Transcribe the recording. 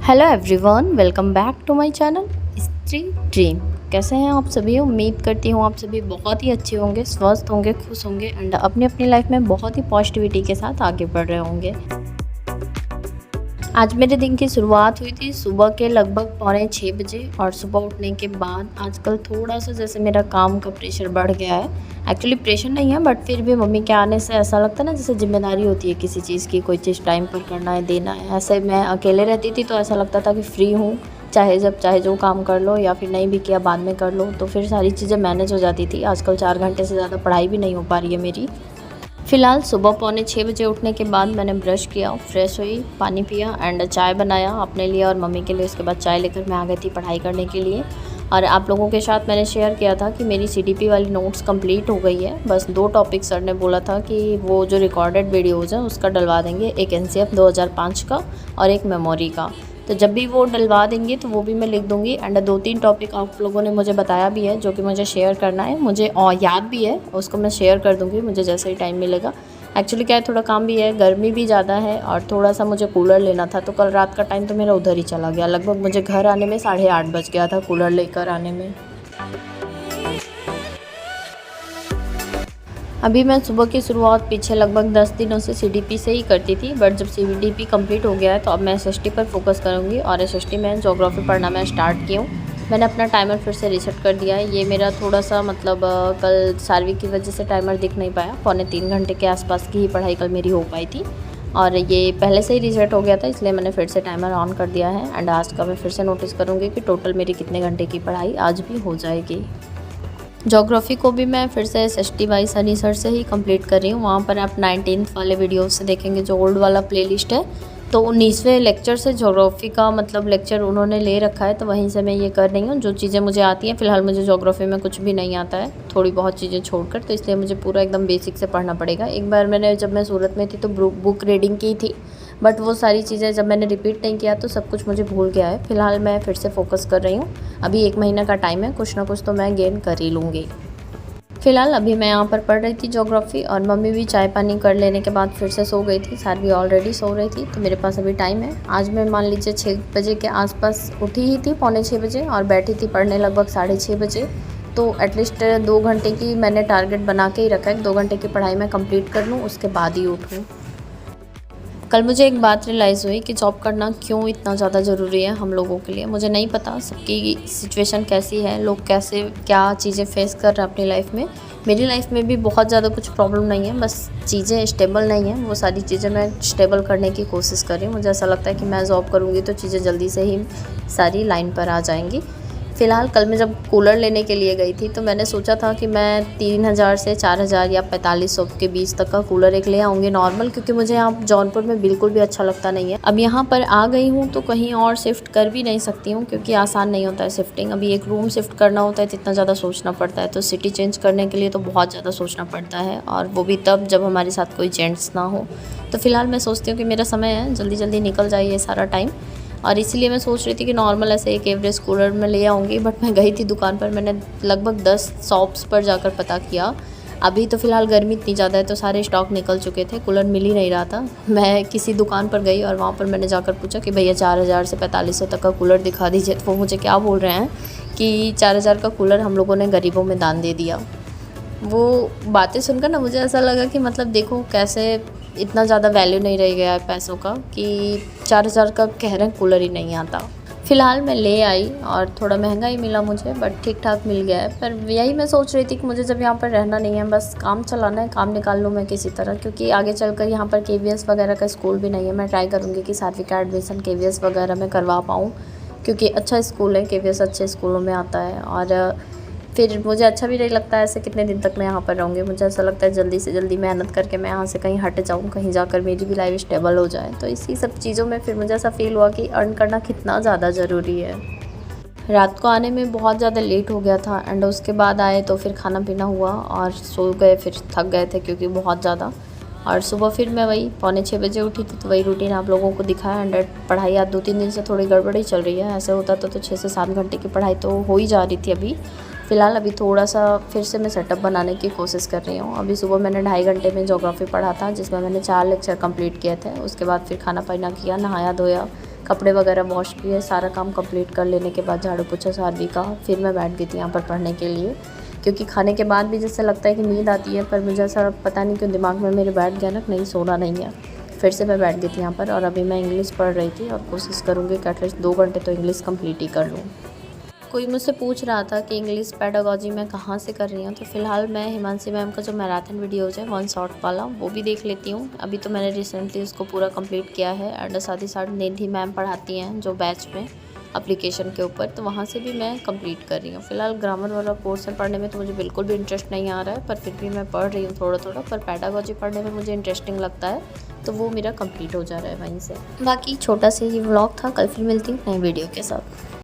Hello everyone, welcome back to my channel Stree dream. कैसे हैं आप सभी? उम्मीद करती हूँ आप सभी बहुत ही अच्छे होंगे, स्वस्थ होंगे, खुश होंगे एंड अपनी अपनी लाइफ में बहुत ही पॉजिटिविटी के साथ आगे बढ़ रहे होंगे। आज मेरे दिन की शुरुआत हुई थी सुबह के लगभग 5:45 बजे और सुबह उठने के बाद आजकल थोड़ा सा जैसे मेरा काम का प्रेशर बढ़ गया है। एक्चुअली प्रेशर नहीं है, बट फिर भी मम्मी के आने से ऐसा लगता है ना जैसे जिम्मेदारी होती है किसी चीज़ की, कोई चीज़ टाइम पर करना है, देना है। ऐसे मैं अकेले रहती थी तो ऐसा लगता था कि फ्री हूँ, चाहे जब चाहे जो काम कर लो, या फिर नहीं भी किया बाद में कर लो, तो फिर सारी चीज़ें मैनेज हो जाती थी। आजकल 4 घंटे से ज़्यादा पढ़ाई भी नहीं हो पा रही है मेरी। फ़िलहाल सुबह 5:45 बजे उठने के बाद मैंने ब्रश किया, फ्रेश हुई, पानी पिया एंड चाय बनाया अपने लिए और मम्मी के लिए। उसके बाद चाय लेकर मैं आ गई थी पढ़ाई करने के लिए। और आप लोगों के साथ मैंने शेयर किया था कि मेरी सीडीपी वाली नोट्स कंप्लीट हो गई है। बस 2 टॉपिक सर ने बोला था कि वो जो रिकॉर्डेड वीडियोज़ हैं उसका डलवा देंगे, एक एनसीएफ 2005 का और एक मेमोरी का। तो जब भी वो डलवा देंगे तो वो भी मैं लिख दूँगी। एंड 2-3 टॉपिक आप लोगों ने मुझे बताया भी है जो कि मुझे शेयर करना है, मुझे और याद भी है, उसको मैं शेयर कर दूँगी मुझे जैसे ही टाइम मिलेगा। एक्चुअली क्या है, थोड़ा काम भी है, गर्मी भी ज़्यादा है और थोड़ा-सा मुझे कूलर लेना था, तो कल रात का टाइम तो मेरा उधर ही चला गया। लगभग मुझे घर आने में 8:30 बज गया था कूलर लेकर आने में। अभी मैं सुबह की शुरुआत पीछे लगभग 10 दिनों से सीडीपी से ही करती थी, बट जब सीडीपी कंप्लीट हो गया है तो अब मैं एसएसटी पर फोकस करूँगी और एसएसटी में ज्योग्राफी पढ़ना मैं स्टार्ट की हूँ। मैंने अपना टाइमर फिर से रीसेट कर दिया है। ये मेरा थोड़ा-सा मतलब कल सार्वी की वजह से टाइमर दिख नहीं पाया। 2.75 घंटे के आसपास की ही पढ़ाई कल मेरी हो पाई थी और ये पहले से ही रीसेट हो गया था, इसलिए मैंने फिर से टाइमर ऑन कर दिया है। एंड आज का मैं फिर से नोटिस करूँगी कि टोटल मेरी कितने घंटे की पढ़ाई आज भी हो जाएगी। ज्योग्राफ़ी को भी मैं फिर से एसएसटी बाई सनी सर से ही कंप्लीट कर रही हूँ। वहाँ पर आप 19th वाले वीडियो से देखेंगे, जो ओल्ड वाला प्लेलिस्ट है, तो 19वें लेक्चर से ज्योग्राफ़ी का मतलब लेक्चर उन्होंने ले रखा है, तो वहीं से मैं ये कर रही हूँ जो चीज़ें मुझे आती हैं। फ़िलहाल मुझे ज्योग्राफ़ी में कुछ भी नहीं आता है, थोड़ी बहुत चीज़ें छोड़कर, तो इसलिए मुझे पूरा एकदम बेसिक से पढ़ना पड़ेगा। एक बार मैंने जब मैं सूरत में थी तो बुक रीडिंग की थी, बट वो सारी चीज़ें जब मैंने रिपीट नहीं किया तो सब कुछ मुझे भूल गया है। फ़िलहाल मैं फिर से फोकस कर रही हूँ। अभी 1 महीने का टाइम है, कुछ ना कुछ तो मैं गेन कर ही लूँगी। फ़िलहाल अभी मैं यहाँ पर पढ़ रही थी ज्योग्राफ़ी और मम्मी भी चाय पानी कर लेने के बाद फिर से सो गई थी। सारी ऑलरेडी सो रही थी, तो मेरे पास अभी टाइम है। आज मैं मान लीजिए 6 बजे के आसपास उठी ही थी, 5:45 बजे, और बैठी थी पढ़ने लगभग 6:30 बजे। तो एटलीस्ट 2 घंटे की मैंने टारगेट बना के ही रखा है, 2 घंटे की पढ़ाई मैं कंप्लीट कर लूँ, उसके बाद ही उठूँ। कल मुझे एक बात रियलाइज़ हुई कि जॉब करना क्यों इतना ज़्यादा ज़रूरी है हम लोगों के लिए। मुझे नहीं पता सबकी सिचुएशन कैसी है, लोग कैसे क्या चीज़ें फेस कर रहे हैं अपनी लाइफ में। मेरी लाइफ में भी बहुत ज़्यादा कुछ प्रॉब्लम नहीं है, बस चीज़ें स्टेबल नहीं हैं। वो सारी चीज़ें मैं स्टेबल करने की कोशिश कर रही हूँ। मुझे ऐसा लगता है कि मैं जॉब करूँगी तो चीज़ें जल्दी से ही सारी लाइन पर आ जाएंगी। फ़िलहाल कल मैं जब कूलर लेने के लिए गई थी तो मैंने सोचा था कि मैं 3000 से 4000 या 4500 के बीच तक का कूलर एक ले आऊँगी नॉर्मल, क्योंकि मुझे यहाँ जौनपुर में बिल्कुल भी अच्छा लगता नहीं है। अब यहाँ पर आ गई हूँ तो कहीं और शिफ्ट कर भी नहीं सकती हूँ, क्योंकि आसान नहीं होता है शिफ्टिंग। अभी एक रूम शिफ्ट करना होता है तो इतना ज़्यादा सोचना पड़ता है, तो सिटी चेंज करने के लिए तो बहुत ज़्यादा सोचना पड़ता है, और वो भी तब जब हमारे साथ कोई जेंट्स ना हो। तो फ़िलहाल मैं सोचती हूँ कि मेरा समय है, जल्दी जल्दी निकल जाए ये सारा टाइम, और इसीलिए मैं सोच रही थी कि नॉर्मल ऐसे एक एवरेज कूलर में ले आऊँगी। बट मैं गई थी दुकान पर, मैंने लगभग 10 शॉप्स पर जाकर पता किया। अभी तो फ़िलहाल गर्मी इतनी ज़्यादा है तो सारे स्टॉक निकल चुके थे, कूलर मिल ही नहीं रहा था। मैं किसी दुकान पर गई और वहाँ पर मैंने जाकर पूछा कि भैया 4000 से 4500 तक का कूलर दिखा दीजिए। तो वो मुझे क्या बोल रहे हैं कि 4000 का कूलर हम लोगों ने गरीबों में दान दे दिया। वो बातें सुनकर ना मुझे ऐसा लगा कि मतलब देखो कैसे इतना ज़्यादा वैल्यू नहीं रह गया है पैसों का, कि 4000 का कह रहे हैं कूलर ही नहीं आता। फ़िलहाल मैं ले आई और थोड़ा महंगा ही मिला मुझे, बट ठीक ठाक मिल गया है। पर यही मैं सोच रही थी कि मुझे जब यहाँ पर रहना नहीं है, बस काम चलाना है, काम निकाल लूँ मैं किसी तरह, क्योंकि आगे चलकर यहाँ पर केवीएस वगैरह का स्कूल भी नहीं है। मैं ट्राई करूँगी कि सार्वी का एडमिशन केवीएस वगैरह में करवा पाऊँ, क्योंकि अच्छा स्कूल है, केवीएस अच्छे स्कूलों में आता है। और फिर मुझे अच्छा भी नहीं लगता है ऐसे कितने दिन तक मैं यहाँ पर रहूँगी। मुझे ऐसा लगता है जल्दी से जल्दी मेहनत करके मैं यहाँ से कहीं हट जाऊँ, कहीं जाकर मेरी भी लाइफ स्टेबल हो जाए। तो इसी सब चीज़ों में फिर मुझे ऐसा फ़ील हुआ कि अर्न करना कितना ज़्यादा ज़रूरी है। रात को आने में बहुत ज़्यादा लेट हो गया था एंड उसके बाद आए तो फिर खाना पीना हुआ और सो गए, फिर थक गए थे क्योंकि बहुत ज़्यादा। और सुबह फिर मैं वही 5:45 बजे उठी थी, तो वही रूटीन आप लोगों को दिखाया। एंड पढ़ाई आज 2-3 दिन से थोड़ी गड़बड़ी चल रही है। ऐसे होता तो 6 से 7 घंटे की पढ़ाई तो हो ही जा रही थी। फ़िलहाल अभी थोड़ा सा फिर से मैं सेटअप बनाने की कोशिश कर रही हूँ। अभी सुबह मैंने 2.5 घंटे में ज्योग्राफ़ी पढ़ा था, जिसमें मैंने 4 लेक्चर कंप्लीट किए थे। उसके बाद फिर खाना पीना किया, नहाया धोया, कपड़े वगैरह वॉश किए, सारा काम कंप्लीट कर लेने के बाद झाड़ू पोछा सारवी का, फिर मैं बैठ गई थी यहाँ पर पढ़ने के लिए। क्योंकि खाने के बाद भी जैसे लगता है कि नींद आती है, पर मुझे ऐसा पता नहीं क्यों दिमाग में मेरे बैठ गया ना, नहीं सोना नहीं है। फिर से मैं बैठ गई थी यहाँ पर और अभी मैं इंग्लिश पढ़ रही थी और कोशिश करूँगी कि एटलीस्ट 2 घंटे तो इंग्लिश कंप्लीट ही कर लूँ। कोई मुझसे पूछ रहा था कि इंग्लिश पेडागॉजी मैं कहाँ से कर रही हूँ, तो फ़िलहाल मैं हिमांशी मैम का जो मैराथन वीडियोज़ है 1 शॉट वाला, वो भी देख लेती हूँ। अभी तो मैंने रिसेंटली उसको पूरा कंप्लीट किया है। एंड साथ ही साथ निधि मैम पढ़ाती हैं जो बैच में एप्लीकेशन के ऊपर, तो वहाँ से भी मैं कंप्लीट कर रही हूँ। फ़िलहाल ग्रामर वाला पोर्शन पढ़ने में तो मुझे बिल्कुल भी इंटरेस्ट नहीं आ रहा है, पर फिर भी मैं पढ़ रही हूँ थोड़ा थोड़ा। पर पेडागॉजी पढ़ने में मुझे इंटरेस्टिंग लगता है, तो वो मेरा कंप्लीट हो जा रहा है वहीं से। बाकी छोटा सा ये व्लॉग था, कल फिर मिलती हूँ नई वीडियो के साथ।